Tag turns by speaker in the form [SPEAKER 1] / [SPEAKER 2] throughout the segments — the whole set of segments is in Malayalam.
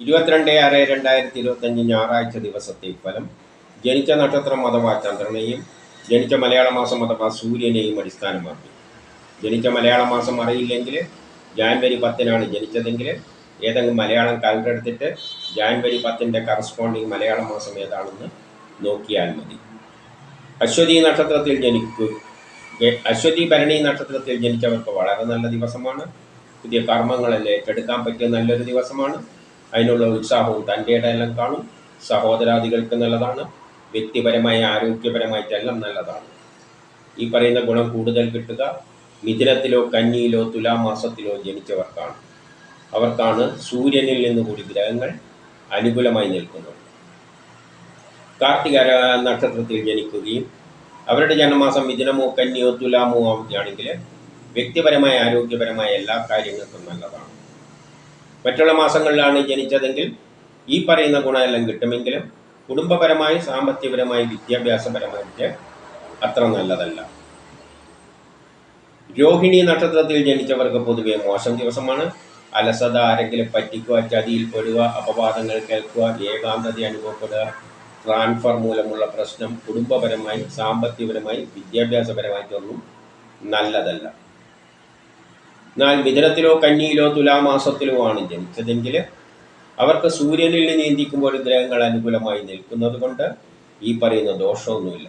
[SPEAKER 1] 22/6/2025 ഞായറാഴ്ച ദിവസത്തെ ഫലം. ജനിച്ച നക്ഷത്രം അഥവാ ചന്ദ്രനെയും ജനിച്ച മലയാള മാസം അഥവാ സൂര്യനെയും അടിസ്ഥാനമാക്കി. ജനിച്ച മലയാള മാസം അറിയില്ലെങ്കിൽ ജാനുവരി 10-നാണ് ജനിച്ചതെങ്കിൽ ഏതെങ്കിലും മലയാളം കാലണ്ടർ എടുത്തിട്ട് ജാനുവരി 10-ൻ്റെ കറസ്പോണ്ടിങ് മലയാള മാസം ഏതാണെന്ന് നോക്കിയാൽ മതി. അശ്വതി ഭരണി നക്ഷത്രത്തിൽ ജനിച്ചവർക്ക് വളരെ നല്ല ദിവസമാണ്. പുതിയ കർമ്മങ്ങളെല്ലാം ഏറ്റെടുക്കാൻ പറ്റിയ നല്ലൊരു ദിവസമാണ്. അതിനുള്ള ഉത്സാഹവും തൻ്റെ ഇടയെല്ലാം കാണും. സഹോദരാദികൾക്ക് നല്ലതാണ്. വ്യക്തിപരമായി ആരോഗ്യപരമായിട്ടെല്ലാം നല്ലതാണ്. ഈ പറയുന്ന ഗുണം കൂടുതൽ കിട്ടുക മിഥുനത്തിലോ കന്നിയിലോ തുലാമാസത്തിലോ ജനിച്ചവർക്കാണ്. അവർക്കാണ് സൂര്യനിൽ നിന്ന് കൂടി ഗ്രഹങ്ങൾ അനുകൂലമായി നിൽക്കുന്നത്. കാർത്തിക നക്ഷത്രത്തിൽ ജനിക്കുകയും അവരുടെ ജന്മമാസം മിഥുനമോ കന്നിയോ തുലാമോ ആവുകയാണെങ്കിൽ വ്യക്തിപരമായ ആരോഗ്യപരമായ എല്ലാ കാര്യങ്ങൾക്കും നല്ലതാണ്. മറ്റുള്ള മാസങ്ങളിലാണ് ജനിച്ചതെങ്കിൽ ഈ പറയുന്ന ഗുണമെല്ലാം കിട്ടുമെങ്കിലും കുടുംബപരമായി സാമ്പത്തികപരമായി വിദ്യാഭ്യാസപരമായിട്ട് അത്ര നല്ലതല്ല. രോഹിണി നക്ഷത്രത്തിൽ ജനിച്ചവർക്ക് പൊതുവെ മോശം ദിവസമാണ്. അലസത, ആരെങ്കിലും പറ്റിക്കുക, ചതിയിൽ പെടുക, അപവാദങ്ങൾ കേൾക്കുക, ഏകാന്തത അനുഭവപ്പെടുക, ട്രാൻസ്ഫർ മൂലമുള്ള പ്രശ്നം കുടുംബപരമായി സാമ്പത്തികപരമായി വിദ്യാഭ്യാസപരമായിട്ടൊന്നും നല്ലതല്ല. എന്നാൽ മിഥുനത്തിലോ കന്നിയിലോ തുലാമാസത്തിലോ ആണ് ജനിച്ചതെങ്കിൽ അവർക്ക് സൂര്യനിൽ നീന്തിക്കുമ്പോൾ ഗ്രഹങ്ങൾ അനുകൂലമായി നിൽക്കുന്നത് കൊണ്ട് ഈ പറയുന്ന ദോഷമൊന്നുമില്ല.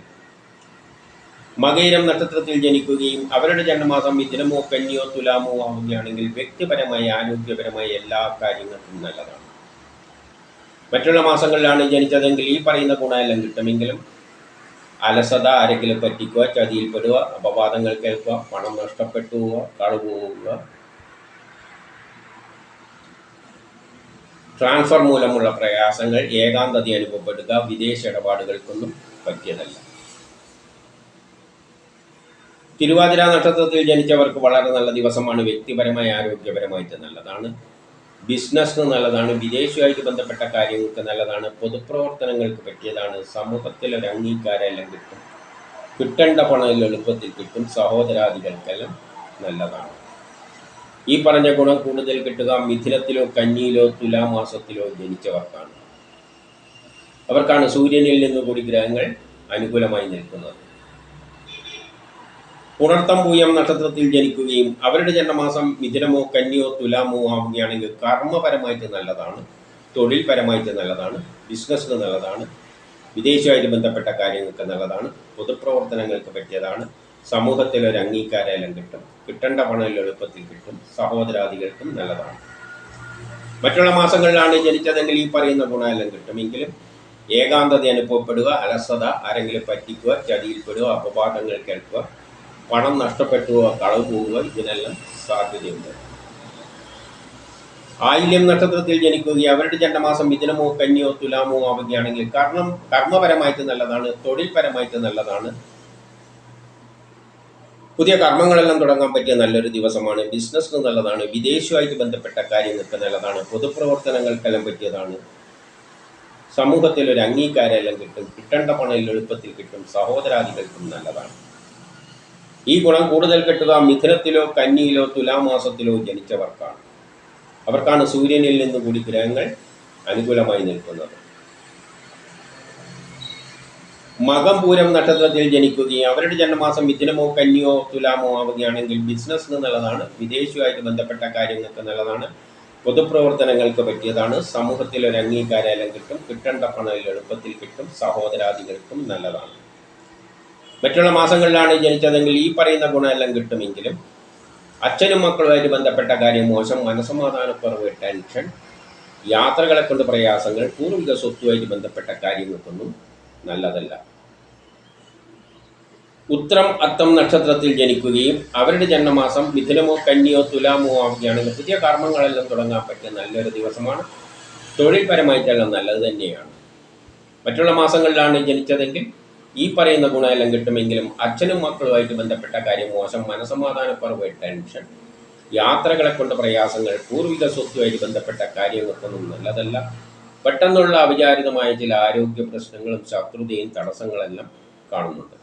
[SPEAKER 1] മകയിരം നക്ഷത്രത്തിൽ ജനിക്കുകയും അവരുടെ ജന്മമാസം മിഥുനമോ കന്നിയോ തുലാമോ ആവുകയാണെങ്കിൽ വ്യക്തിപരമായി ആരോഗ്യപരമായി എല്ലാ കാര്യങ്ങൾക്കും നല്ലതാണ്. മറ്റുള്ള മാസങ്ങളിലാണ് ജനിച്ചതെങ്കിൽ ഈ പറയുന്ന ഗുണമെല്ലാം കിട്ടുമെങ്കിലും അലസത, ആരെങ്കിലും പറ്റിക്കുക, ചതിയിൽപ്പെടുക, അപവാദങ്ങൾ കേൾക്കുക, പണം നഷ്ടപ്പെട്ടു പോവുക, കളവ് പോവുക, ട്രാൻസ്ഫർ മൂലമുള്ള പ്രയാസങ്ങൾ, ഏകാന്തത അനുഭവപ്പെടുക, വിദേശ ഇടപാടുകൾക്കൊന്നും പറ്റിയതല്ല. തിരുവാതിര നക്ഷത്രത്തിൽ ജനിച്ചവർക്ക് വളരെ നല്ല ദിവസമാണ്. വ്യക്തിപരമായ ആരോഗ്യപരമായിട്ട് നല്ലതാണ്. ബിസിനസ്സിന് നല്ലതാണ്. വിദേശവുമായിട്ട് ബന്ധപ്പെട്ട കാര്യങ്ങൾക്ക് നല്ലതാണ്. പൊതുപ്രവർത്തനങ്ങൾക്ക് പറ്റിയതാണ്. സമൂഹത്തിൽ ഒരു അംഗീകാരമെല്ലാം കിട്ടും. കിട്ടേണ്ട പണം എളുപ്പത്തിൽ കിട്ടും. സഹോദരാദികൾക്കെല്ലാം നല്ലതാണ്. ഈ പറഞ്ഞ ഗുണം കൂടുതൽ കിട്ടുക മിഥുനത്തിലോ കന്നിയിലോ തുലാമാസത്തിലോ ജനിച്ചവർക്കാണ്. അവർക്കാണ് സൂര്യനിൽ നിന്നുകൂടി ഗ്രഹങ്ങൾ അനുകൂലമായി നിൽക്കുന്നത്. പുണർത്തം പൂയം നക്ഷത്രത്തിൽ ജനിക്കുകയും അവരുടെ ജന്മമാസം മിഥുനമോ കന്നിയോ തുലാമോ ആവുകയാണെങ്കിൽ കർമ്മപരമായിട്ട് നല്ലതാണ്. തൊഴിൽപരമായിട്ട് നല്ലതാണ്. ബിസിനസ്സിന് നല്ലതാണ്. വിദേശവുമായിട്ട് ബന്ധപ്പെട്ട കാര്യങ്ങൾക്ക് നല്ലതാണ്. പൊതുപ്രവർത്തനങ്ങൾക്ക് പറ്റിയതാണ്. സമൂഹത്തിൽ ഒരു അംഗീകാരമെല്ലാം കിട്ടും. കിട്ടേണ്ട പണം എളുപ്പത്തിൽ കിട്ടും. സഹോദരാദികൾക്കും നല്ലതാണ്. മറ്റുള്ള മാസങ്ങളിലാണ് ജനിച്ചതെങ്കിൽ ഈ പറയുന്ന ഗുണമെല്ലാം കിട്ടുമെങ്കിലും ഏകാന്തത അനുഭവപ്പെടുക, അലസത, ആരെങ്കിലും പറ്റിക്കുക, ചതിയിൽപ്പെടുക, അപവാദങ്ങൾ കേൾക്കുക, പണം നഷ്ടപ്പെട്ടുക, കളവ് പോവുക, ഇതിനെല്ലാം സാധ്യതയുണ്ട്. ആയില്യം നക്ഷത്രത്തിൽ ജനിക്കുകയും അവരുടെ ജന്മമാസം മിഥുനമോ കന്നിയോ തുലാമോ ആവുകയാണെങ്കിൽ കർമ്മപരമായിട്ട് നല്ലതാണ്. തൊഴിൽപരമായിട്ട് നല്ലതാണ്. പുതിയ കർമ്മങ്ങളെല്ലാം തുടങ്ങാൻ പറ്റിയ നല്ലൊരു ദിവസമാണ്. ബിസിനസ്സിന് നല്ലതാണ്. വിദേശവുമായിട്ട് ബന്ധപ്പെട്ട കാര്യങ്ങൾക്ക് നല്ലതാണ്. പൊതുപ്രവർത്തനങ്ങൾക്കെല്ലാം പറ്റിയതാണ്. സമൂഹത്തിൽ ഒരു അംഗീകാരമെല്ലാം കിട്ടും. കിട്ടേണ്ട പണം എളുപ്പത്തിൽ കിട്ടും. സഹോദരാദികൾക്കും നല്ലതാണ്. ഈ ഗുണം കൂടുതൽ കിട്ടുക മിഥുനത്തിലോ കന്നിയിലോ തുലാമാസത്തിലോ ജനിച്ചവർക്കാണ്. അവർക്കാണ് സൂര്യനിൽ നിന്ന് കൂടി ഗ്രഹങ്ങൾ അനുകൂലമായി നിൽക്കുന്നത്. മകം പൂരം നക്ഷത്രത്തിൽ ജനിക്കുകയും അവരുടെ ജന്മമാസം മിഥുനമോ കന്നിയോ തുലാമോ ആവുകയാണെങ്കിൽ ബിസിനസ്സിന് നല്ലതാണ്. വിദേശവുമായിട്ട് ബന്ധപ്പെട്ട കാര്യങ്ങൾക്ക് നല്ലതാണ്. പൊതുപ്രവർത്തനങ്ങൾക്ക് പറ്റിയതാണ്. സമൂഹത്തിൽ ഒരു അംഗീകാരമെല്ലാം കിട്ടും. കിട്ടേണ്ട പണം എളുപ്പത്തിൽ കിട്ടും. സഹോദരാദികൾക്കും നല്ലതാണ്. മറ്റുള്ള മാസങ്ങളിലാണ് ജനിച്ചതെങ്കിൽ ഈ പറയുന്ന ഗുണമെല്ലാം കിട്ടുമെങ്കിലും അച്ഛനും മക്കളുമായിട്ട് ബന്ധപ്പെട്ട കാര്യം മോശം, മനസ്സമാധാനക്കുറവ്, ടെൻഷൻ, യാത്രകളെ കൊണ്ട് പ്രയാസങ്ങൾ, പൂർവിക സ്വത്തുമായിട്ട് ബന്ധപ്പെട്ട കാര്യങ്ങൾക്കൊന്നും നല്ലതല്ല. ഉത്രം അത്തം നക്ഷത്രത്തിൽ ജനിക്കുകയും അവരുടെ ജന്മമാസം മിഥുനമോ കന്നിയോ തുലാമോ ആവുകയാണെങ്കിൽ പുതിയ കർമ്മങ്ങളെല്ലാം തുടങ്ങാൻ പറ്റിയ നല്ലൊരു ദിവസമാണ്. തൊഴിൽപരമായിട്ടെല്ലാം നല്ലത് തന്നെയാണ്. മറ്റുള്ള മാസങ്ങളിലാണ് ജനിച്ചതെങ്കിൽ ഈ പറയുന്ന ഗുണമെല്ലാം കിട്ടുമെങ്കിലും അച്ഛനും മക്കളുമായിട്ട് ബന്ധപ്പെട്ട കാര്യം മോശം, മനസ്സമാധാനക്കുറവ്, ടെൻഷൻ, യാത്രകളെ കൊണ്ട് പ്രയാസങ്ങൾ, പൂർവിക സ്വത്തുമായിട്ട് ബന്ധപ്പെട്ട കാര്യങ്ങൾക്കൊന്നും നല്ലതല്ല. പെട്ടെന്നുള്ള അവിചാരിതമായ ചില ആരോഗ്യ പ്രശ്നങ്ങളും ശത്രുതയും തടസ്സങ്ങളെല്ലാം കാണുന്നുണ്ട്.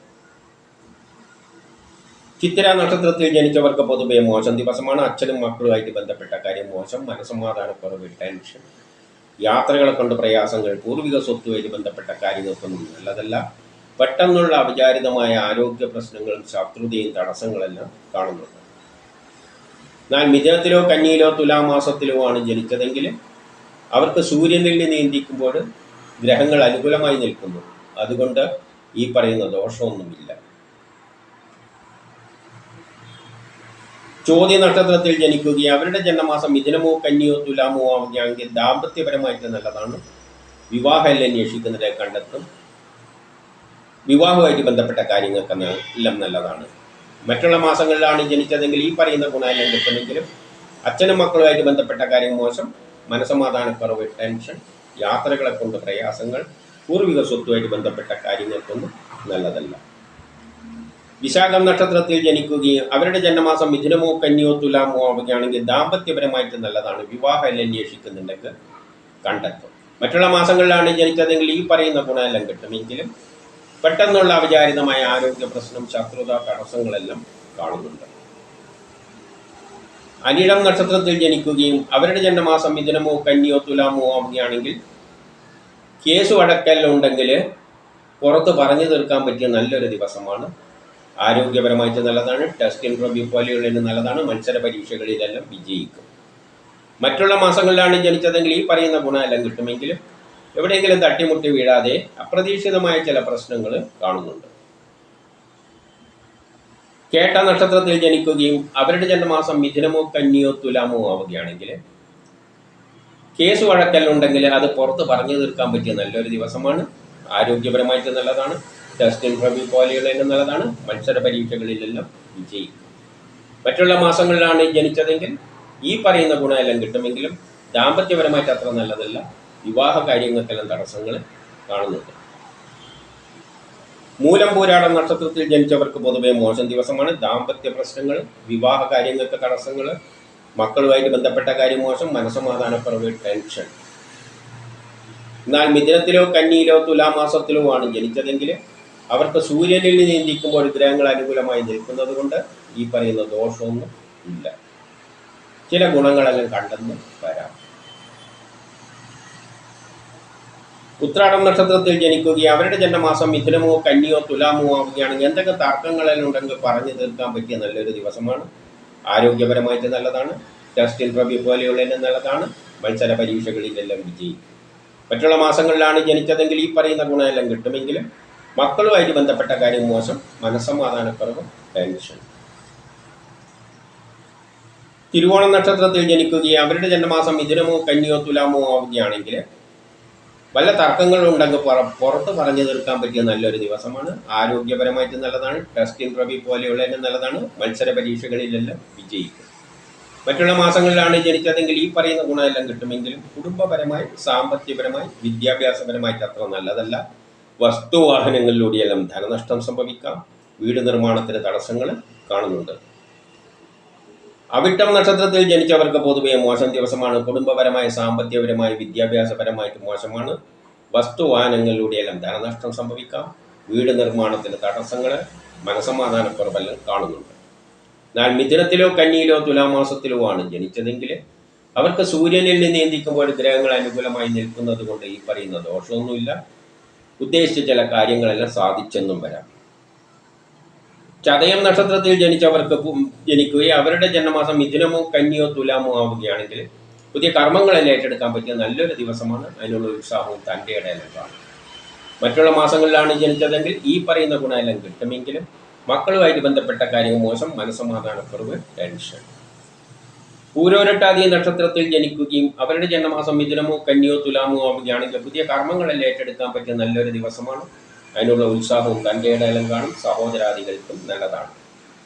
[SPEAKER 1] ചിത്തിര നക്ഷത്രത്തിൽ ജനിച്ചവർക്ക് പൊതുവെ മോശം ദിവസമാണ്. അച്ഛനും മക്കളുമായിട്ട് ബന്ധപ്പെട്ട കാര്യം മോശം, മനസ്സമാധാനക്കുറവ്, ടെൻഷൻ, യാത്രകളെ കൊണ്ട് പ്രയാസങ്ങൾ, പൂർവിക സ്വത്തുമായിട്ട് ബന്ധപ്പെട്ട കാര്യങ്ങൾക്കൊന്നും നല്ലതല്ല. പെട്ടെന്നുള്ള അവിചാരിതമായ ആരോഗ്യ പ്രശ്നങ്ങളും ശത്രുതയും തടസ്സങ്ങളെല്ലാം കാണുന്നുണ്ട്. എന്നാൽ മിഥുനത്തിലോ കന്നിയിലോ തുലാമാസത്തിലോ ആണ് ജനിച്ചതെങ്കിൽ അവർക്ക് സൂര്യനിൽ നിയന്ത്രിക്കുമ്പോൾ ഗ്രഹങ്ങൾ അനുകൂലമായി നിൽക്കുന്നു. അതുകൊണ്ട് ഈ പറയുന്ന ദോഷമൊന്നുമില്ല. ചോദ്യ നക്ഷത്രത്തിൽ ജനിക്കുകയും അവരുടെ ജന്മമാസം മിഥുനമോ കന്നിയോ തുലാമോ ആവുകയാണെങ്കിൽ ദാമ്പത്യപരമായിട്ട് നല്ലതാണ്. വിവാഹം അന്വേഷിക്കുന്നവരെ കണ്ടെത്തും. വിവാഹവുമായിട്ട് ബന്ധപ്പെട്ട കാര്യങ്ങൾക്കെല്ലാം നല്ലതാണ്. മറ്റുള്ള മാസങ്ങളിലാണ് ജനിച്ചതെങ്കിൽ ഈ പറയുന്ന ഗുണമെല്ലാം കിട്ടുമെങ്കിലും അച്ഛനും മക്കളുമായിട്ട് ബന്ധപ്പെട്ട കാര്യം മോശം, മനസമാധാനക്കുറവ്, ടെൻഷൻ, യാത്രകളെ കൊണ്ട് പ്രയാസങ്ങൾ, പൂർവിക സ്വത്തുമായിട്ട് ബന്ധപ്പെട്ട കാര്യങ്ങൾക്കൊന്നും നല്ലതല്ല. വിശാഖം നക്ഷത്രത്തിൽ ജനിക്കുകയും അവരുടെ ജന്മമാസം മിഥുനമോ കന്നിയോ തുലാമോ ആവുകയാണെങ്കിൽ ദാമ്പത്യപരമായിട്ട് നല്ലതാണ്. വിവാഹം അന്വേഷിക്കുന്നുണ്ടെങ്കിൽ കണ്ടെത്തും. മറ്റുള്ള മാസങ്ങളിലാണ് ജനിച്ചതെങ്കിൽ ഈ പറയുന്ന ഗുണമെല്ലാം കിട്ടുമെങ്കിലും പെട്ടെന്നുള്ള അവിചാരിതമായ ആരോഗ്യ പ്രശ്നം, ശത്രുത, തടസ്സങ്ങളെല്ലാം കാണുന്നുണ്ട്. അനിഴം നക്ഷത്രത്തിൽ ജനിക്കുകയും അവരുടെ ജന്മമാസം മിഥുനമോ കന്നിയോ തുലാമോ ആവുകയാണെങ്കിൽ കേസ് വഴക്കെല്ലാം ഉണ്ടെങ്കിൽ പുറത്ത് പറഞ്ഞു തീർക്കാൻ പറ്റിയ നല്ലൊരു ദിവസമാണ്. ആരോഗ്യപരമായിട്ട് നല്ലതാണ്. ടെസ്റ്റ് ഇൻ്റർവ്യൂ പോലെയുള്ളതിന് നല്ലതാണ്. മത്സര പരീക്ഷകളിലെല്ലാം വിജയിക്കും. മറ്റുള്ള മാസങ്ങളിലാണ് ജനിച്ചതെങ്കിൽ ഈ പറയുന്ന ഗുണമെല്ലാം കിട്ടുമെങ്കിലും എവിടെയെങ്കിലും തട്ടിമുട്ടി വീഴാതെ അപ്രതീക്ഷിതമായ ചില പ്രശ്നങ്ങൾ കാണുന്നുണ്ട്. കേട്ട നക്ഷത്രത്തിൽ ജനിക്കുകയും അവരുടെ ജന്മമാസം മിഥുനമോ കന്നിയോ തുലാമോ ആവുകയാണെങ്കിൽ കേസ് വഴക്കലുണ്ടെങ്കിൽ അത് പുറത്ത് പറഞ്ഞു തീർക്കാൻ പറ്റിയ നല്ലൊരു ദിവസമാണ്. ആരോഗ്യപരമായിട്ട് നല്ലതാണ്. ടെസ്റ്റ് ഇൻ്റർവ്യൂ പോലെയുള്ളതിന് നല്ലതാണ്. മത്സര പരീക്ഷകളിലെല്ലാം വിജയിക്കും. മറ്റുള്ള മാസങ്ങളിലാണ് ജനിച്ചതെങ്കിൽ ഈ പറയുന്ന ഗുണമെല്ലാം കിട്ടുമെങ്കിലും ദാമ്പത്യപരമായിട്ട് അത്ര നല്ലതല്ല. വിവാഹ കാര്യങ്ങൾക്കെല്ലാം തടസ്സങ്ങൾ കാണുന്നുണ്ട്. മൂലം പൂരാടം നക്ഷത്രത്തിൽ ജനിച്ചവർക്ക് പൊതുവെ മോശം ദിവസമാണ്. ദാമ്പത്യ പ്രശ്നങ്ങൾ, വിവാഹ കാര്യങ്ങൾക്ക് തടസ്സങ്ങൾ, മക്കളുമായിട്ട് ബന്ധപ്പെട്ട കാര്യം മോശം, മനസ്സമാധാനക്കുറവ്, ടെൻഷൻ. എന്നാൽ മിഥുനത്തിലോ കന്നിയിലോ തുലാമാസത്തിലോ ആണ് ജനിച്ചതെങ്കിൽ അവർക്ക് സൂര്യനിൽ നിയന്ത്രിക്കുമ്പോൾ ഗ്രഹങ്ങൾ അനുകൂലമായി നിൽക്കുന്നത് കൊണ്ട് ഈ പറയുന്ന ദോഷമൊന്നും ഇല്ല. ചില ഗുണങ്ങളെല്ലാം കണ്ടെന്ന് വരാം. ഉത്രാടം നക്ഷത്രത്തിൽ ജനിക്കുകയും അവരുടെ ജന്മമാസം മിഥുനമോ കന്നിയോ തുലാമോ ആവുകയാണെങ്കിൽ എന്തൊക്കെ തർക്കങ്ങളെല്ലാം ഉണ്ടെങ്കിൽ പറഞ്ഞു തീർക്കാൻ പറ്റിയ നല്ലൊരു ദിവസമാണ്. ആരോഗ്യപരമായിട്ട് നല്ലതാണ്. ടെസ്റ്റ് ഇൻ്റർവ്യൂ പോലെയുള്ളതിന് നല്ലതാണ്. മത്സര പരീക്ഷകളിലെല്ലാം വിജയിക്കും. മറ്റുള്ള മാസങ്ങളിലാണ് ജനിച്ചതെങ്കിൽ ഈ പറയുന്ന ഗുണമെല്ലാം കിട്ടുമെങ്കിലും മക്കളുമായിട്ട് ബന്ധപ്പെട്ട കാര്യം മോശം, മനസ്സമാധാനക്കുറവ്, ടെൻഷൻ. തിരുവോണം നക്ഷത്രത്തിൽ ജനിക്കുകയും അവരുടെ ജന്മമാസം മിഥുനമോ കന്നിയോ തുലാമോ ആവുകയാണെങ്കിൽ വല്ല തർക്കങ്ങളുണ്ടെങ്കിൽ പുറത്ത് പറഞ്ഞു തീർക്കാൻ പറ്റിയ നല്ലൊരു ദിവസമാണ്. ആരോഗ്യപരമായിട്ട് നല്ലതാണ്. ടെസ്റ്റ് ഇൻ്റർവ്യൂ പോലെയുള്ളതിന് നല്ലതാണ്. മത്സര പരീക്ഷകളിലെല്ലാം വിജയിക്കും. മറ്റുള്ള മാസങ്ങളിലാണ് ജനിച്ചതെങ്കിൽ ഈ പറയുന്ന ഗുണമെല്ലാം കിട്ടുമെങ്കിലും കുടുംബപരമായി, സാമ്പത്തികപരമായി, വിദ്യാഭ്യാസപരമായിട്ട് അത്ര നല്ലതല്ല. വസ്തുവാഹനങ്ങളിലൂടെയെല്ലാം ധനനഷ്ടം സംഭവിക്കാം. വീട് നിർമ്മാണത്തിന് തടസ്സങ്ങൾ കാണുന്നുണ്ട്. അവിട്ടം നക്ഷത്രത്തിൽ ജനിച്ചവർക്ക് പൊതുവെ മോശം ദിവസമാണ്. കുടുംബപരമായി, സാമ്പത്തികപരമായി, വിദ്യാഭ്യാസപരമായിട്ട് മോശമാണ്. വസ്തുവാഹനങ്ങളിലൂടെയെല്ലാം ധനനഷ്ടം സംഭവിക്കാം. വീട് നിർമ്മാണത്തിന് തടസ്സങ്ങൾ, മനസമാധാനക്കുറവെല്ലാം കാണുന്നുണ്ട്. എന്നാൽ മിഥുനത്തിലോ കന്നിയിലോ തുലാമാസത്തിലോ ആണ് ജനിച്ചതെങ്കിൽ അവർക്ക് സൂര്യനിൽ നിയന്ത്രിക്കുമ്പോൾ ഗ്രഹങ്ങൾ അനുകൂലമായി നിൽക്കുന്നത് കൊണ്ട് ഈ പറയുന്ന ദോഷമൊന്നുമില്ല. ഉദ്ദേശിച്ച ചില കാര്യങ്ങളെല്ലാം സാധിച്ചെന്നും വരാം. ചതയം നക്ഷത്രത്തിൽ ജനിക്കുകയും അവരുടെ ജന്മമാസം മിഥുനമോ കന്നിയോ തുലാമോ ആവുകയാണെങ്കിൽ പുതിയ കർമ്മങ്ങളെല്ലാം ഏറ്റെടുക്കാൻ പറ്റിയ നല്ലൊരു ദിവസമാണ്. അതിനുള്ള ഉത്സാഹവും തൻ്റെ ഇടയിലും കാണും. മറ്റുള്ള മാസങ്ങളിലാണ് ജനിച്ചതെങ്കിൽ ഈ പറയുന്ന ഗുണമെല്ലാം കിട്ടുമെങ്കിലും മക്കളുമായിട്ട് ബന്ധപ്പെട്ട കാര്യങ്ങൾ മോശം, മനസ്സമാധാനക്കുറവ്, ടെൻഷൻ. പൂരോരട്ടാതി നക്ഷത്രത്തിൽ ജനിക്കുകയും അവരുടെ ജന്മമാസം മിഥുനമോ കന്നിയോ തുലാമോ ആവുകയാണെങ്കിൽ പുതിയ കർമ്മങ്ങളെല്ലാം ഏറ്റെടുക്കാൻ പറ്റിയ നല്ലൊരു ദിവസമാണ്. അതിനുള്ള ഉത്സാഹവും തൻ്റെ ഇടയിലും കാണും. സഹോദരാദികൾക്കും നല്ലതാണ്.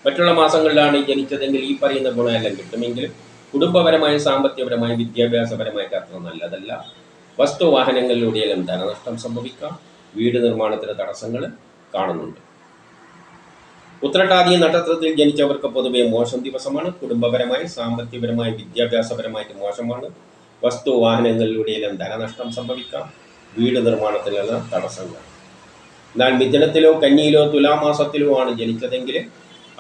[SPEAKER 1] മറ്റുള്ള മാസങ്ങളിലാണ് ജനിച്ചതെങ്കിൽ ഈ പറയുന്ന ഗുണമെല്ലാം കിട്ടുമെങ്കിലും കുടുംബപരമായി, സാമ്പത്തികപരമായി, വിദ്യാഭ്യാസപരമായിട്ട് അത്ര നല്ലതല്ല. വസ്തുവാഹനങ്ങളിലൂടെയെല്ലാം ധനനഷ്ടം സംഭവിക്കാം. വീട് നിർമ്മാണത്തിന് തടസ്സങ്ങൾ കാണുന്നുണ്ട്. ഉത്രട്ടാതി നക്ഷത്രത്തിൽ ജനിച്ചവർക്ക് പൊതുവെ മോശം ദിവസമാണ്. കുടുംബപരമായി, സാമ്പത്തികപരമായി, വിദ്യാഭ്യാസപരമായിട്ട് മോശമാണ്. വസ്തുവാഹനങ്ങളിലൂടെയെല്ലാം ധനനഷ്ടം സംഭവിക്കാം. വീട് നിർമ്മാണത്തിലെല്ലാം തടസ്സങ്ങൾ. എന്നാൽ മിഥുനത്തിലോ കന്നിയിലോ തുലാമാസത്തിലോ ആണ് ജനിച്ചതെങ്കിൽ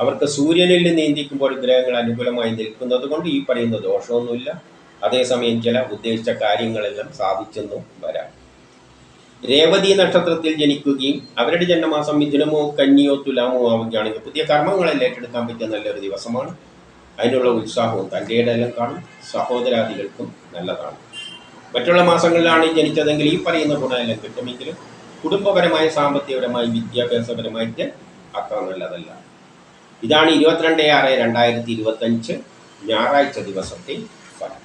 [SPEAKER 1] അവർക്ക് സൂര്യനിൽ നിയന്ത്രിക്കുമ്പോൾ ഗ്രഹങ്ങൾ അനുകൂലമായി നിൽക്കുന്നത് കൊണ്ട് ഈ പറയുന്ന ദോഷമൊന്നുമില്ല. അതേസമയം ചില ഉദ്ദേശിച്ച കാര്യങ്ങളെല്ലാം സാധിച്ചെന്നും വരാം. രേവതി നക്ഷത്രത്തിൽ ജനിക്കുകയും അവരുടെ ജന്മമാസം മിഥുനമോ കന്നിയോ തുലാമോ ആവുകയാണെങ്കിൽ പുതിയ കർമ്മങ്ങളെല്ലാം ഏറ്റെടുക്കാൻ പറ്റിയ നല്ലൊരു ദിവസമാണ്. അതിനുള്ള ഉത്സാഹവും തൻ്റെ ഇടയിലും കാണും. സഹോദരാദികൾക്കും നല്ലതാണ്. മറ്റുള്ള മാസങ്ങളിലാണ് ജനിച്ചതെങ്കിൽ ഈ പറയുന്ന ഗുണമെല്ലാം കിട്ടുമെങ്കിലും കുടുംബപരമായി, സാമ്പത്തികപരമായി, വിദ്യാഭ്യാസപരമായിട്ട് അത്ര നല്ലതല്ല. ഇതാണ് 22/6/2025 ഞായറാഴ്ച ദിവസത്തെ ഫലം.